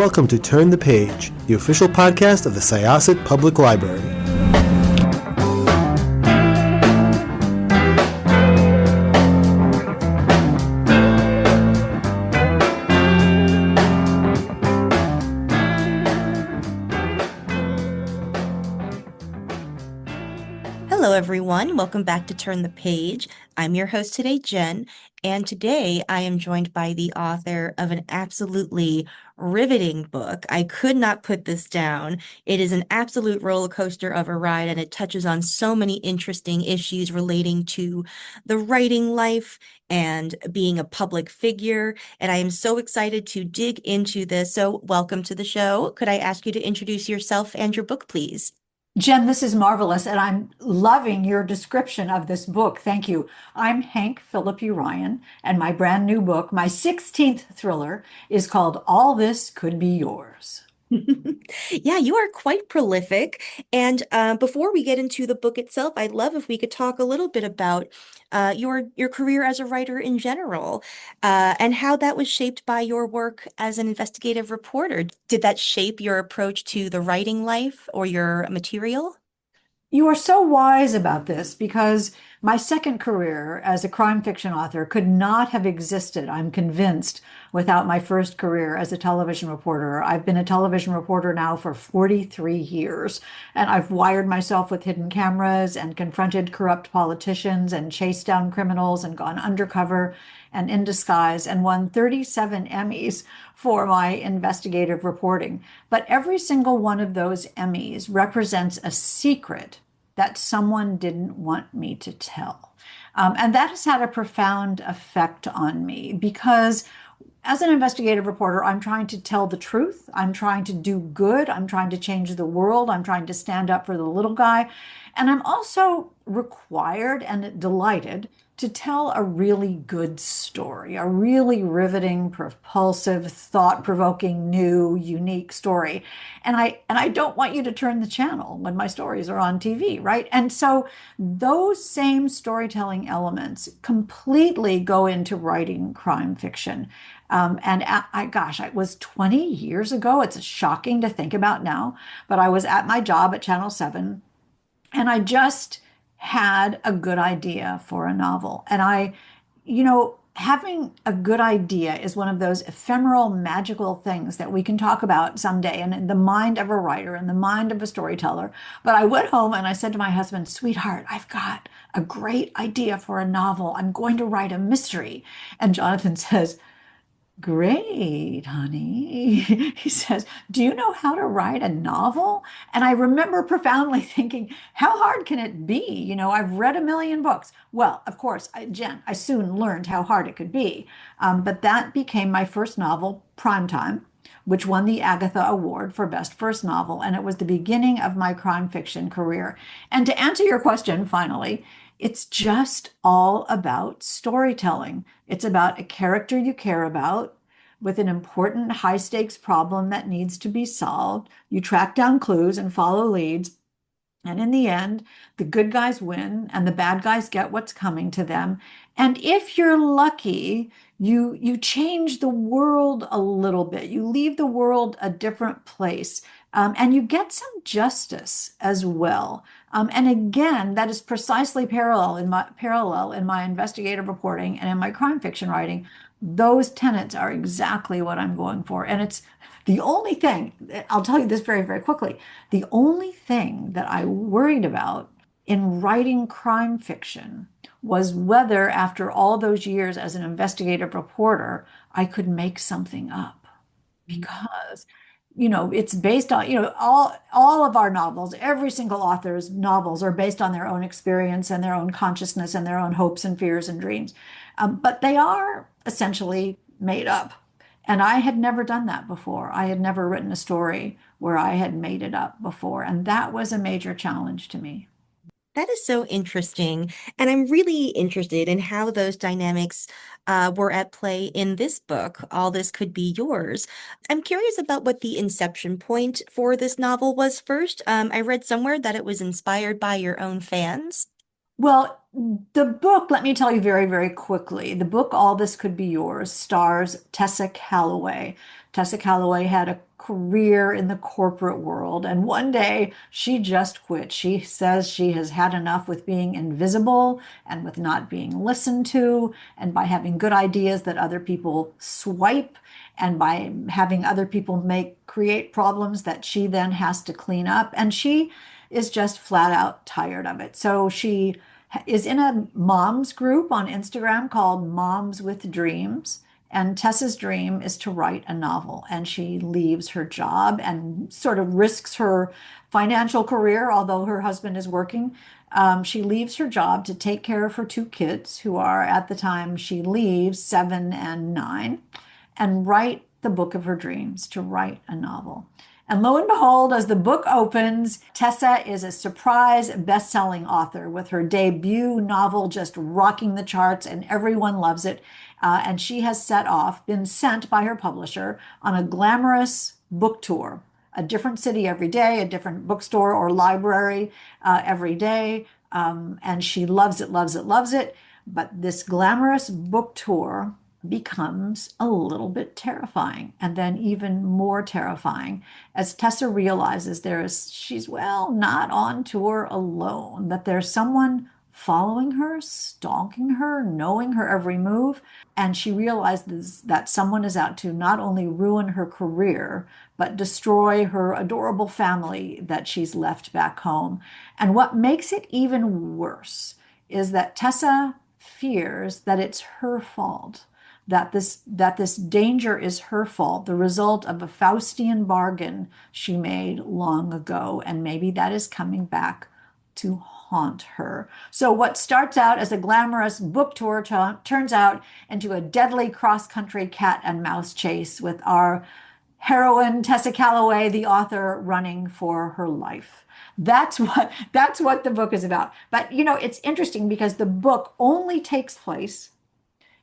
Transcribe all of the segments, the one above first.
welcome to Turn the Page, the official podcast of the Syosset Public Library. Hello, everyone. Welcome back to Turn the Page. I'm your host today, Jen, and today I am joined by the author of an absolutely riveting book. I could not put this down. It is an absolute roller coaster of a ride, and it touches on so many interesting issues relating to the writing life and being a public figure. And I am so excited to dig into this. So, welcome to the show. Could I ask you to introduce yourself and your book, please? Jen, this is marvelous, and I'm loving your description of this book. Thank you. I'm Hank Phillippi Ryan, and my brand new book, my 16th thriller, is called All This Could Be Yours. Yeah, you are quite prolific. And before we get into the book itself, I'd love if we could talk a little bit about your career as a writer in general, and how that was shaped by your work as an investigative reporter. Did that shape your approach to the writing life or your material? You are so wise about this because my second career as a crime fiction author could not have existed, I'm convinced, without my first career as a television reporter. I've been a television reporter now for 43 years, and I've wired myself with hidden cameras and confronted corrupt politicians and chased down criminals and gone undercover and in disguise and won 37 Emmys for my investigative reporting. But every single one of those Emmys represents a secret that someone didn't want me to tell. And that has had a profound effect on me because as an investigative reporter, I'm trying to tell the truth. I'm trying to do good. I'm trying to change the world. I'm trying to stand up for the little guy. And I'm also required and delighted to tell a really good story, a really riveting, propulsive, thought-provoking, new, unique story. And I don't want you to turn the channel when my stories are on TV, right? And so those same storytelling elements completely go into writing crime fiction. Gosh, it was 20 years ago. It's shocking to think about now, but I was at my job at Channel 7 and I just had a good idea for a novel. Having a good idea is one of those ephemeral, magical things that we can talk about someday and in the mind of a writer and the mind of a storyteller. But I went home and I said to my husband, sweetheart, I've got a great idea for a novel. I'm going to write a mystery. And Jonathan says, great, honey. He says, do you know how to write a novel? And I remember profoundly thinking, how hard can it be? I've read a million books. Well, of course, Jen, I soon learned how hard it could be. But that became my first novel, Primetime, which won the Agatha Award for Best First Novel. And it was the beginning of my crime fiction career. And to answer your question, finally, it's just all about storytelling. It's about a character you care about with an important high stakes problem that needs to be solved. You track down clues and follow leads. And in the end, the good guys win and the bad guys get what's coming to them. And if you're lucky, you change the world a little bit. You leave the world a different place. And you get some justice as well. And again, that is precisely parallel in my investigative reporting and in my crime fiction writing. Those tenets are exactly what I'm going for. And it's the only thing, I'll tell you this very, very quickly. The only thing that I worried about in writing crime fiction was whether, after all those years as an investigative reporter, I could make something up. Because it's based on, all of our novels, every single author's novels are based on their own experience and their own consciousness and their own hopes and fears and dreams. But they are essentially made up. And I had never done that before. I had never written a story where I had made it up before. And that was a major challenge to me. That is so interesting. And I'm really interested in how those dynamics were at play in this book, All This Could Be Yours. I'm curious about what the inception point for this novel was first. I read somewhere that it was inspired by your own fans. Well, The book, let me tell you very, very quickly. The book, All This Could Be Yours, stars Tessa Calloway. Tessa Calloway had a career in the corporate world, and one day she just quit. She says she has had enough with being invisible and with not being listened to, and by having good ideas that other people swipe, and by having other people create problems that she then has to clean up. And she is just flat out tired of it. So she is in a mom's group on Instagram called Moms with Dreams. And Tessa's dream is to write a novel. And she leaves her job and sort of risks her financial career, although her husband is working. She leaves her job to take care of her two kids, who are at the time she leaves 7 and 9, and write the book of her dreams, to write a novel. And lo and behold, as the book opens, Tessa is a surprise best-selling author with her debut novel just rocking the charts, and everyone loves it. And she has been sent by her publisher on a glamorous book tour, a different city every day, a different bookstore or library every day. And she loves it, loves it, loves it. But this glamorous book tour becomes a little bit terrifying, and then even more terrifying as Tessa realizes she's, well, not on tour alone, that there's someone following her, stalking her, knowing her every move. And she realizes that someone is out to not only ruin her career, but destroy her adorable family that she's left back home. And what makes it even worse is that Tessa fears that it's her fault, that this danger is her fault, the result of a Faustian bargain she made long ago, and maybe that is coming back to haunt her. So what starts out as a glamorous book tour turns out into a deadly cross-country cat and mouse chase with our heroine Tessa Calloway, the author, running for her life. That's what the book is about. But it's interesting because the book only takes place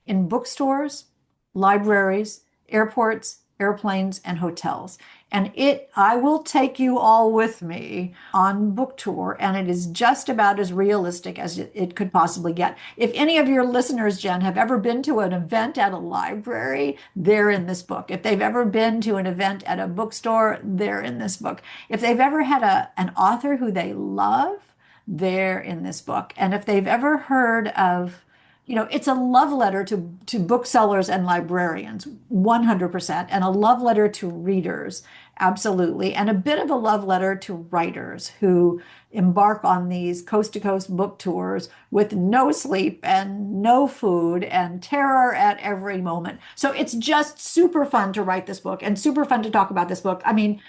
in bookstores, libraries, airports, airplanes, and hotels. And I will take you all with me on book tour, and it is just about as realistic as it could possibly get. If any of your listeners, Jen, have ever been to an event at a library, they're in this book. If they've ever been to an event at a bookstore, they're in this book. If they've ever had an author who they love, they're in this book. And if they've ever heard of, it's a love letter to booksellers and librarians, 100%, and a love letter to readers, absolutely, and a bit of a love letter to writers who embark on these coast to coast book tours with no sleep and no food and terror at every moment. So it's just super fun to write this book and super fun to talk about this book. I mean,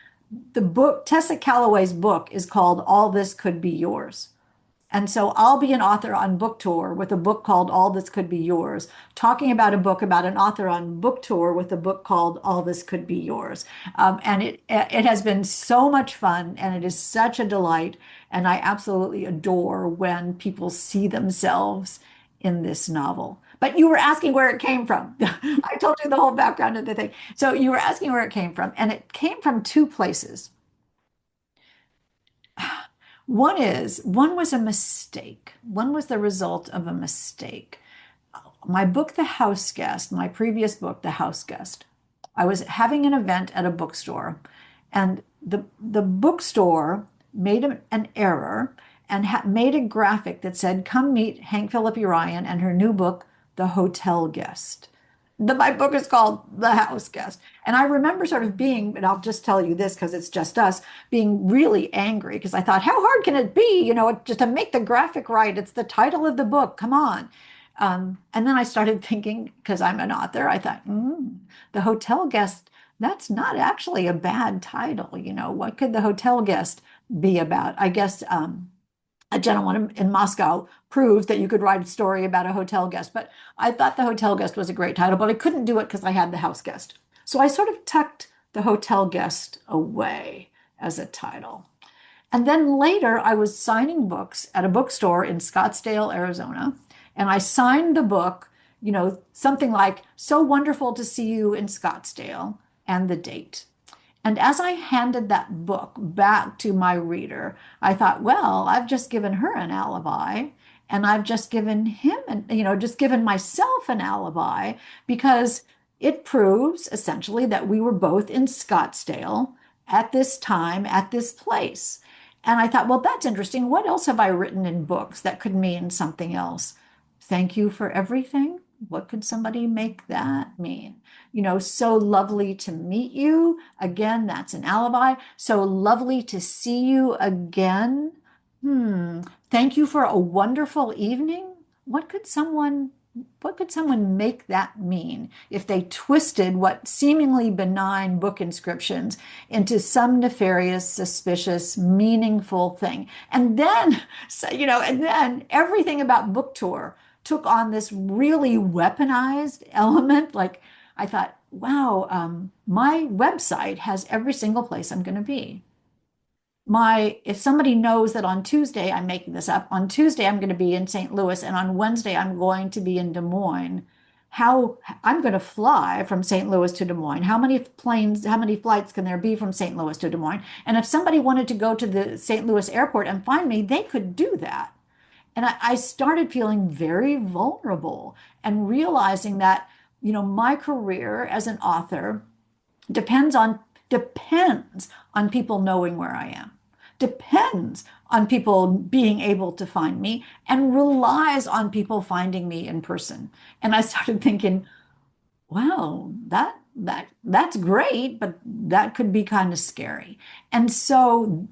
the book, Tessa Calloway's book, is called All This Could Be Yours. And so I'll be an author on book tour with a book called All This Could Be Yours, talking about a book about an author on book tour with a book called All This Could Be Yours. And it has been so much fun, and it is such a delight. And I absolutely adore when people see themselves in this novel. But you were asking where it came from. I told you the whole background of the thing. So you were asking where it came from, and it came from two places. One was a mistake. One was the result of a mistake. My book, The House Guest, my previous book, The House Guest, I was having an event at a bookstore, and the bookstore made an error and made a graphic that said, "Come meet Hank Phillippi Ryan and her new book, The Hotel Guest." My book is called The House Guest. And I remember sort of being, and I'll just tell you this because it's just us, being really angry because I thought, how hard can it be, just to make the graphic right? It's the title of the book. Come on. And then I started thinking, because I'm an author, I thought, The Hotel Guest, that's not actually a bad title. What could The Hotel Guest be about? I guess a gentleman in Moscow proved that you could write a story about a hotel guest. But I thought The Hotel Guest was a great title, but I couldn't do it because I had The House Guest. So I sort of tucked The Hotel Guest away as a title. And then later, I was signing books at a bookstore in Scottsdale, Arizona. And I signed the book, something like, "So wonderful to see you in Scottsdale," and the date. And as I handed that book back to my reader, I thought, well, I've just given her an alibi. And I've just given him, just given myself an alibi because it proves essentially that we were both in Scottsdale at this time, at this place. And I thought, well, that's interesting. What else have I written in books that could mean something else? Thank you for everything. What could somebody make that mean? So lovely to meet you. Again, that's an alibi. So lovely to see you again. Hmm. Thank you for a wonderful evening. What could someone what could someone make that mean if they twisted what seemingly benign book inscriptions into some nefarious, suspicious, meaningful thing? And then, and then everything about book tour took on this really weaponized element. Like I thought, wow, my website has every single place I'm going to be. If somebody knows that on Tuesday, I'm making this up, on Tuesday I'm going to be in St. Louis and on Wednesday I'm going to be in Des Moines, how I'm going to fly from St. Louis to Des Moines. How many flights can there be from St. Louis to Des Moines? And if somebody wanted to go to the St. Louis airport and find me, they could do that. And I started feeling very vulnerable and realizing that, my career as an author depends on depends on people knowing where I am, depends on people being able to find me, and relies on people finding me in person. And I started thinking, wow, that's great, but that could be kind of scary. And so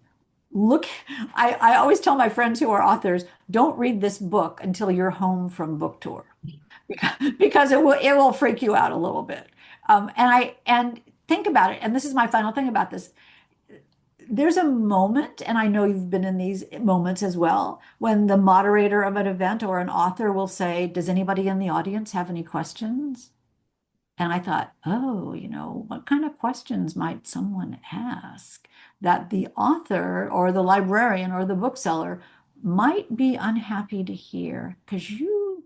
look, I always tell my friends who are authors, don't read this book until you're home from book tour because it will freak you out a little bit. And think about it. And this is my final thing about this. There's a moment, and I know you've been in these moments as well, when the moderator of an event or an author will say, "Does anybody in the audience have any questions?" And I thought, oh, what kind of questions might someone ask that the author or the librarian or the bookseller might be unhappy to hear? Because you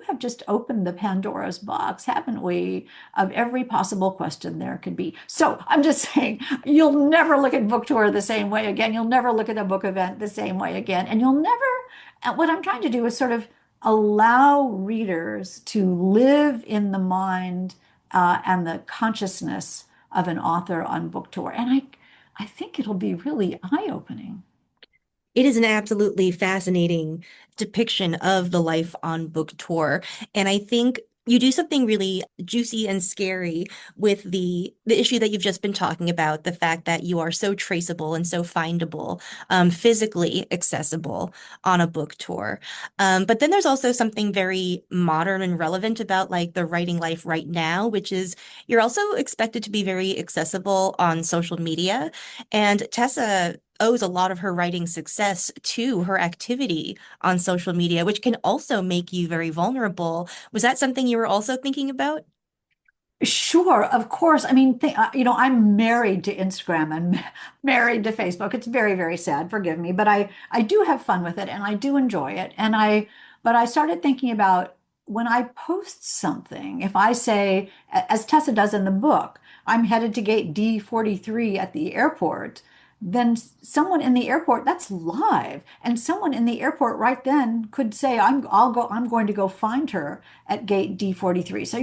have just opened the Pandora's box, haven't we, of every possible question there could be. So I'm just saying, you'll never look at book tour the same way again. You'll never look at a book event the same way again. And you'll never, and what I'm trying to do is sort of allow readers to live in the mind and the consciousness of an author on book tour. And I think it'll be really eye-opening. It is an absolutely fascinating depiction of the life on book tour. And I think you do something really juicy and scary with the issue that you've just been talking about, the fact that you are so traceable and so findable, physically accessible on a book tour. But then there's also something very modern and relevant about like the writing life right now, which is you're also expected to be very accessible on social media. And Tessa owes a lot of her writing success to her activity on social media, which can also make you very vulnerable. Was that something you were also thinking about? Sure, of course. I mean, I'm married to Instagram and married to Facebook. It's very, very sad. Forgive me, but I do have fun with it and I do enjoy it. But I started thinking about when I post something, if I say, as Tessa does in the book, I'm headed to gate D43 at the airport, then someone in the airport, that's live, and someone in the airport right then could say, I'm going to go find her at gate D43. So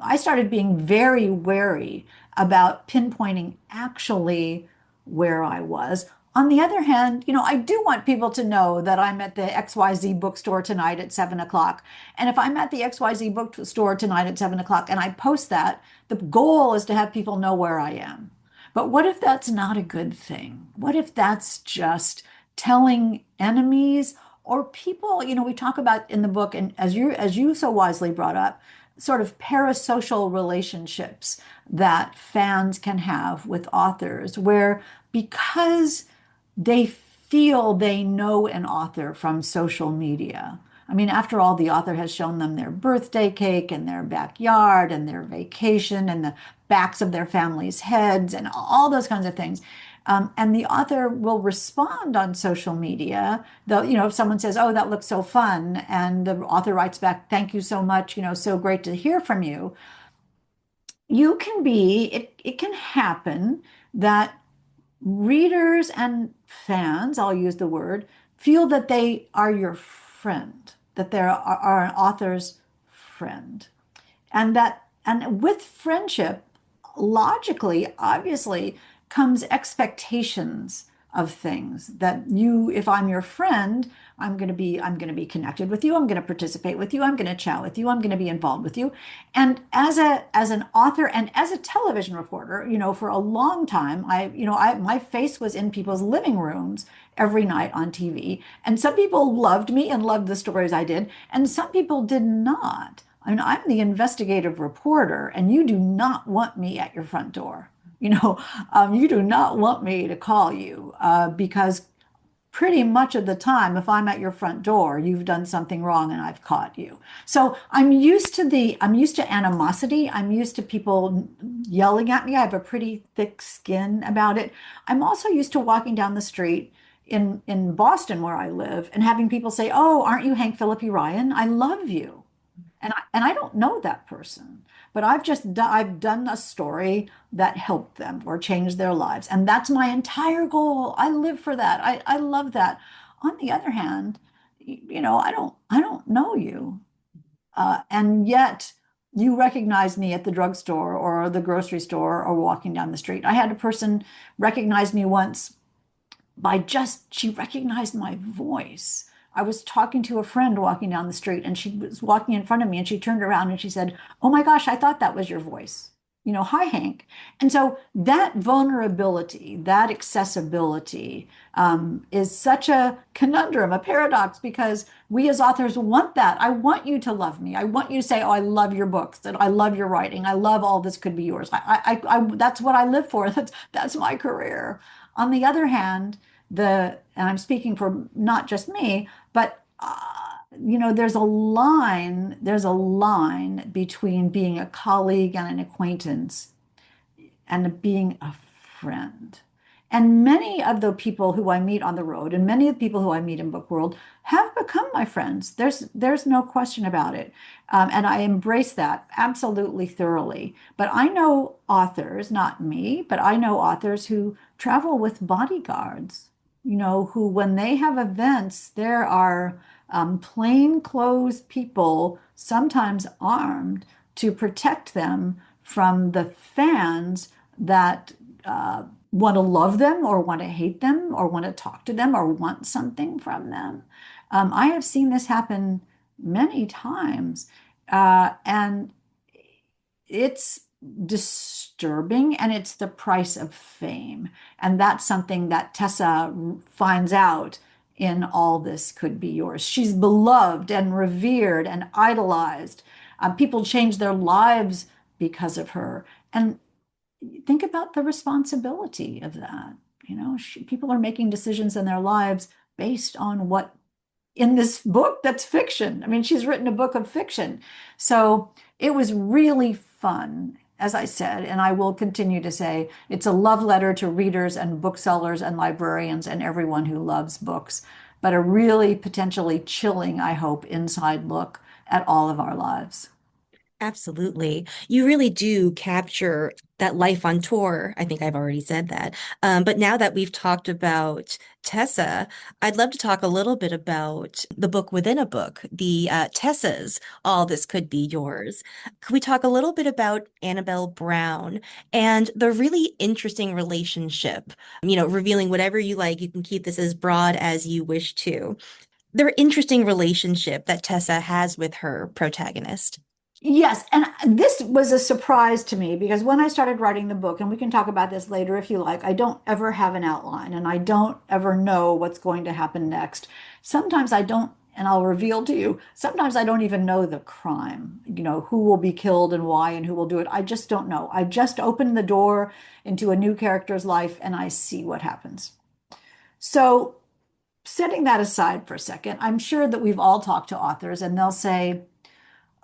I started being very wary about pinpointing actually where I was. On the other hand, I do want people to know that I'm at the XYZ bookstore tonight at 7 o'clock. And if I'm at the XYZ bookstore tonight at 7 o'clock and I post that, the goal is to have people know where I am. But what if that's not a good thing? What if that's just telling enemies or people, we talk about in the book, and as you so wisely brought up, sort of parasocial relationships that fans can have with authors, where because they feel they know an author from social media. I mean, after all, the author has shown them their birthday cake and their backyard and their vacation and the backs of their family's heads and all those kinds of things. And the author will respond on social media, though, if someone says, "Oh, that looks so fun," and the author writes back, "Thank you so much, so great to hear from you." It can happen that readers and fans, I'll use the word, feel that they are your friend, that they are an author's friend. And with friendship, logically, obviously, comes expectations of things that you, if I'm your friend, I'm going to be connected with you. I'm going to participate with you. I'm going to chat with you. I'm going to be involved with you. And as an author and as a television reporter, for a long time, my face was in people's living rooms every night on TV. And some people loved me and loved the stories I did, and some people did not. I mean, I'm the investigative reporter, and you do not want me at your front door. You do not want me to call you because pretty much of the time, if I'm at your front door, you've done something wrong and I've caught you. So I'm used to animosity. I'm used to people yelling at me. I have a pretty thick skin about it. I'm also used to walking down the street in Boston where I live and having people say, "Oh, aren't you Hank Phillippi Ryan? I love you." And I don't know that person, but I've done a story that helped them or changed their lives, and that's my entire goal. I live for that. I love that. On the other hand, I don't know you, and yet you recognize me at the drugstore or the grocery store or walking down the street. I had a person recognize me once she recognized my voice. I was talking to a friend walking down the street, and she was walking in front of me, and she turned around and she said, "Oh my gosh, I thought that was your voice. Hi, Hank." And so that vulnerability, that accessibility, is such a conundrum, a paradox, because we as authors want that. I want you to love me. I want you to say, "Oh, I love your books, that I love your writing. I love all this could be yours." That's what I live for. That's my career. On the other hand, and I'm speaking for not just me, but there's a line between being a colleague and an acquaintance and being a friend. And many of the people who I meet on the road and many of the people who I meet in book world have become my friends. There's no question about it. And I embrace that absolutely thoroughly. But I know authors, not me, but I know authors who travel with bodyguards, who when they have events, there are plainclothes people, sometimes armed, to protect them from the fans that want to love them or want to hate them or want to talk to them or want something from them. I have seen this happen many times, and it's disturbing, and it's the price of fame. And that's something that Tessa finds out in All This Could Be Yours. She's beloved and revered and idolized. People change their lives because of her. And think about the responsibility of that. People are making decisions in their lives based on what in this book that's fiction. I mean, she's written a book of fiction. So it was really fun, as I said, and I will continue to say, it's a love letter to readers and booksellers and librarians and everyone who loves books, but a really potentially chilling, I hope, inside look at all of our lives. Absolutely. You really do capture that life on tour. I think I've already said that. But now that we've talked about Tessa, I'd love to talk a little bit about the book within a book, the Tessa's All This Could Be Yours. Could we talk a little bit about Annabelle Brown and the really interesting relationship? Revealing whatever you like, you can keep this as broad as you wish to. Their interesting relationship that Tessa has with her protagonist. Yes, and this was a surprise to me because when I started writing the book, and we can talk about this later if you like, I don't ever have an outline and I don't ever know what's going to happen next. Sometimes I don't, and I'll reveal to you, sometimes I don't even know the crime, who will be killed and why and who will do it. I just don't know. I just open the door into a new character's life and I see what happens. So, setting that aside for a second, I'm sure that we've all talked to authors and they'll say,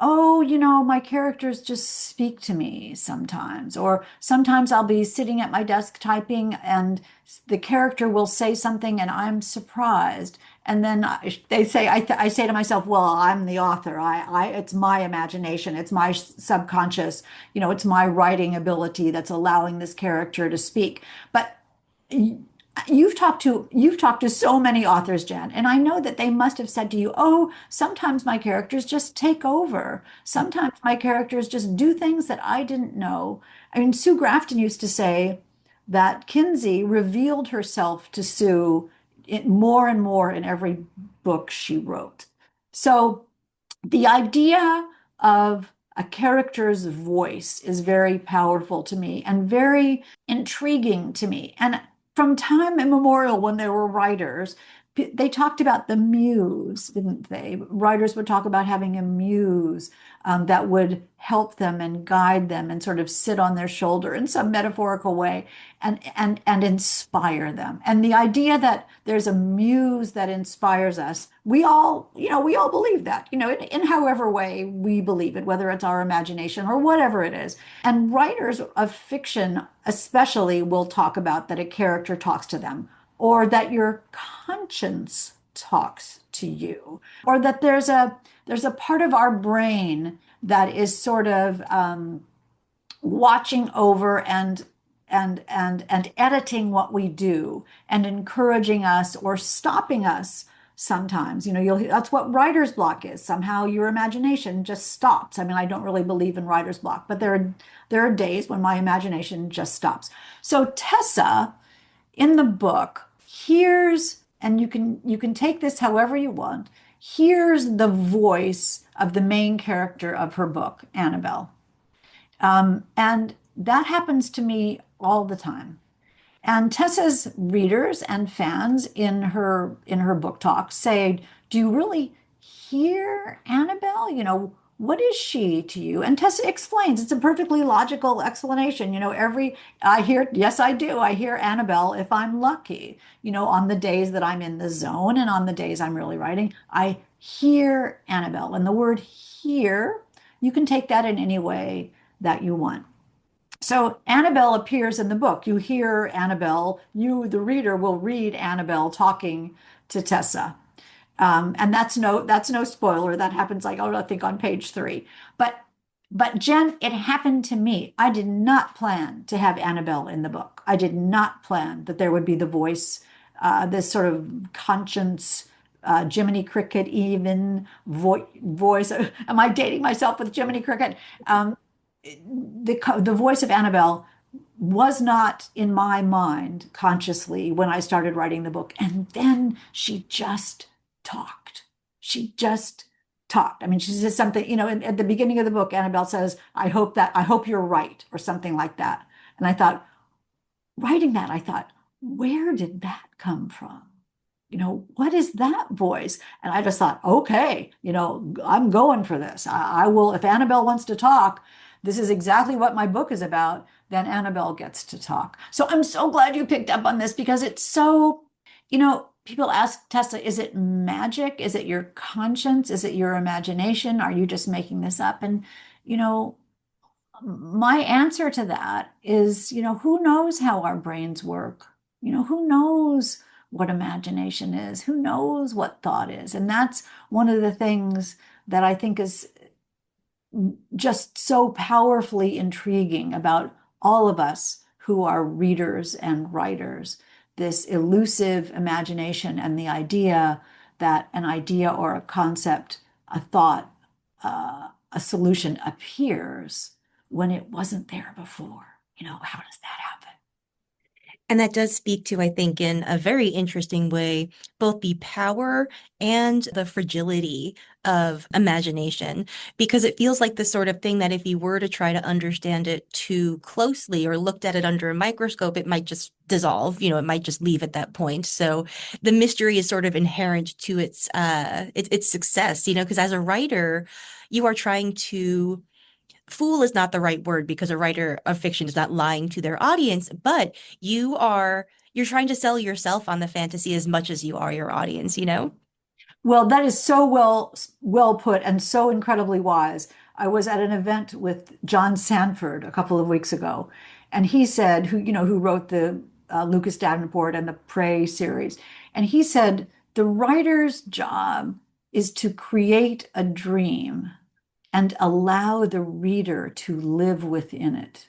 "Oh, my characters just speak to me sometimes." Or sometimes I'll be sitting at my desk typing and the character will say something and I'm surprised. And then I say to myself, "Well, I'm the author. It's my imagination. It's my subconscious. It's my writing ability that's allowing this character to speak." But You've talked to so many authors, Jen, and I know that they must have said to you, "Oh, sometimes my characters just take over. Sometimes my characters just do things that I didn't know." I mean, Sue Grafton used to say that Kinsey revealed herself to Sue more and more in every book she wrote. So the idea of a character's voice is very powerful to me and very intriguing to me. And from time immemorial, when there were writers, they talked about the muse, didn't they? Writers would talk about having a muse that would help them and guide them and sort of sit on their shoulder in some metaphorical way and inspire them. And the idea that there's a muse that inspires us, we all believe that, in however way we believe it, whether it's our imagination or whatever it is. And writers of fiction especially will talk about that a character talks to them, or that your conscience talks to you, or that there's a part of our brain that is sort of watching over and editing what we do and encouraging us or stopping us sometimes. That's what writer's block is. Somehow your imagination just stops. I mean, I don't really believe in writer's block, but there are days when my imagination just stops. So Tessa in the book hears, and you can take this however you want, hears the voice of the main character of her book, Annabelle. And that happens to me all the time. And Tessa's readers and fans in her book talks say, "Do you really hear Annabelle? What is she to you?" And Tessa explains. It's a perfectly logical explanation. Yes, I do. I hear Annabelle if I'm lucky. On the days that I'm in the zone and on the days I'm really writing, I hear Annabelle. And the word hear, you can take that in any way that you want. So Annabelle appears in the book. You hear Annabelle, you, the reader, will read Annabelle talking to Tessa. And that's no spoiler. That happens like, I think on page 3. But Jen, it happened to me. I did not plan to have Annabelle in the book. I did not plan that there would be the voice, this sort of conscience, Jiminy Cricket even voice. Am I dating myself with Jiminy Cricket? The voice of Annabelle was not in my mind consciously when I started writing the book. And then she just talked. She just talked. I mean, she says something, at the beginning of the book, Annabelle says, I hope you're right," or something like that. And I thought, writing that, I thought, where did that come from? What is that voice? And I just thought, okay, I'm going for this. I will, if Annabelle wants to talk, this is exactly what my book is about, then Annabelle gets to talk. So I'm so glad you picked up on this because it's so, people ask Tessa, is it magic? Is it your conscience? Is it your imagination? Are you just making this up? And, you know, my answer to that is, who knows how our brains work? Who knows what imagination is? Who knows what thought is? And that's one of the things that I think is just so powerfully intriguing about all of us who are readers and writers, this elusive imagination and the idea that an idea or a concept, a thought, a solution appears when it wasn't there before. How does that happen? And that does speak to, I think, in a very interesting way, both the power and the fragility of imagination, because it feels like the sort of thing that if you were to try to understand it too closely or looked at it under a microscope, it might just dissolve, it might just leave at that point. So the mystery is sort of inherent to its success, because as a writer, you are trying to fool is not the right word because a writer of fiction is not lying to their audience, but you're trying to sell yourself on the fantasy as much as you are your audience. Well, that is so well put and so incredibly wise. I was at an event with John Sanford a couple of weeks ago, and he said, who wrote the Lucas Davenport and the Prey series, and he said the writer's job is to create a dream and allow the reader to live within it.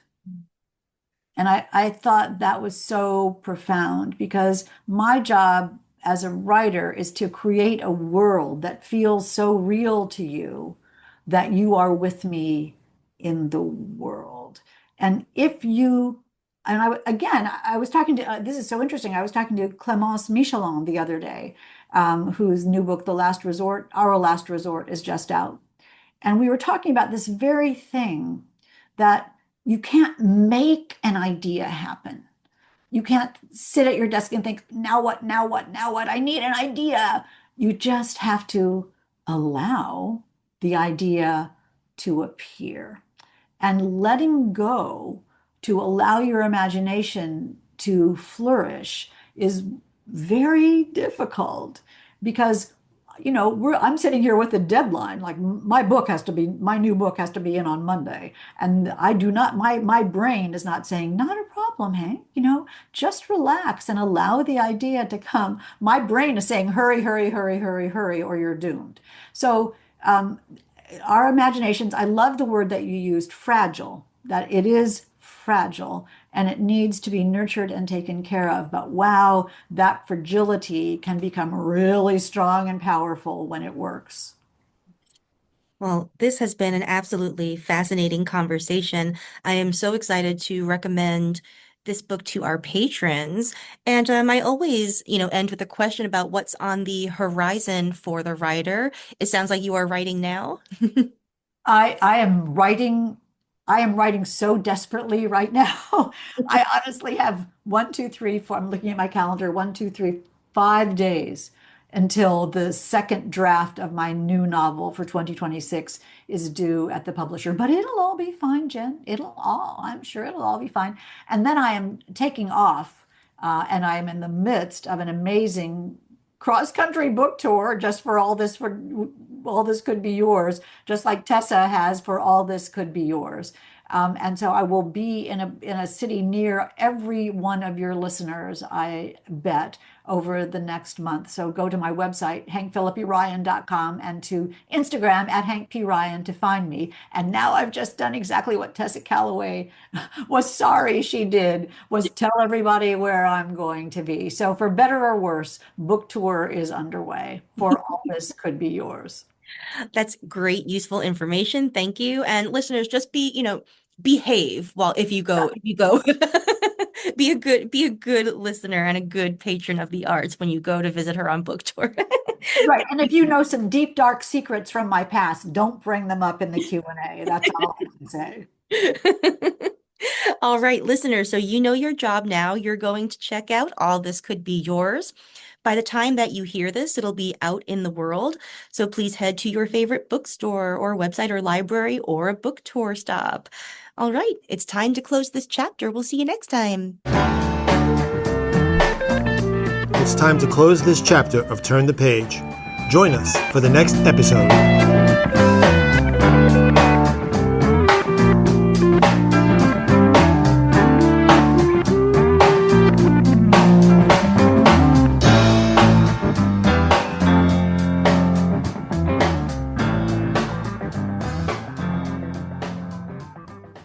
And I thought that was so profound because my job as a writer is to create a world that feels so real to you that you are with me in the world. And if you, and again, I was talking to, this is so interesting. I was talking to Clémence Michelin the other day, whose new book, The Last Resort, Our Last Resort, is just out. And we were talking about this very thing that you can't make an idea happen. You can't sit at your desk and think, now what, now what, now what? I need an idea. You just have to allow the idea to appear and letting go to allow your imagination to flourish is very difficult because I'm sitting here with a deadline. Like my new book has to be in on Monday. And I do not, my brain is not saying, not a problem, Hank, just relax and allow the idea to come. My brain is saying, hurry, hurry, hurry, hurry, hurry, or you're doomed. So, our imaginations, I love the word that you used, fragile, that it is fragile and it needs to be nurtured and taken care of. But wow, that fragility can become really strong and powerful when it works. Well, this has been an absolutely fascinating conversation. I am so excited to recommend this book to our patrons. And I always, end with a question about what's on the horizon for the writer. It sounds like you are writing now. I am writing so desperately right now. I honestly have one, two, three, four. I'm looking at my calendar, 1, 2, 3, 5 days until the second draft of my new novel for 2026 is due at the publisher. But it'll all be fine, Jen. I'm sure it'll all be fine. And then I am taking off, and I am in the midst of an amazing cross-country book tour just for all this could be yours, just like Tessa has for All This Could Be Yours. And so I will be in a city near every one of your listeners, I bet, over the next month. So go to my website, hankphillippyryan.com, and to Instagram at hankpryan to find me. And now I've just done exactly what Tessa Calloway was sorry she did, was tell everybody where I'm going to be. So for better or worse, book tour is underway for All This Could Be Yours. That's great, useful information. Thank you. And listeners, just behave while if you go be a good listener and a good patron of the arts when you go to visit her on book tour. Right. And if you know some deep, dark secrets from my past, don't bring them up in the Q&A. That's all I can say. All right, listeners, so you know your job now. You're going to check out All This Could Be Yours. By the time that you hear this, it'll be out in the world. So please head to your favorite bookstore or website or library or a book tour stop. All right, it's time to close this chapter. We'll see you next time. It's time to close this chapter of Turn the Page. Join us for the next episode.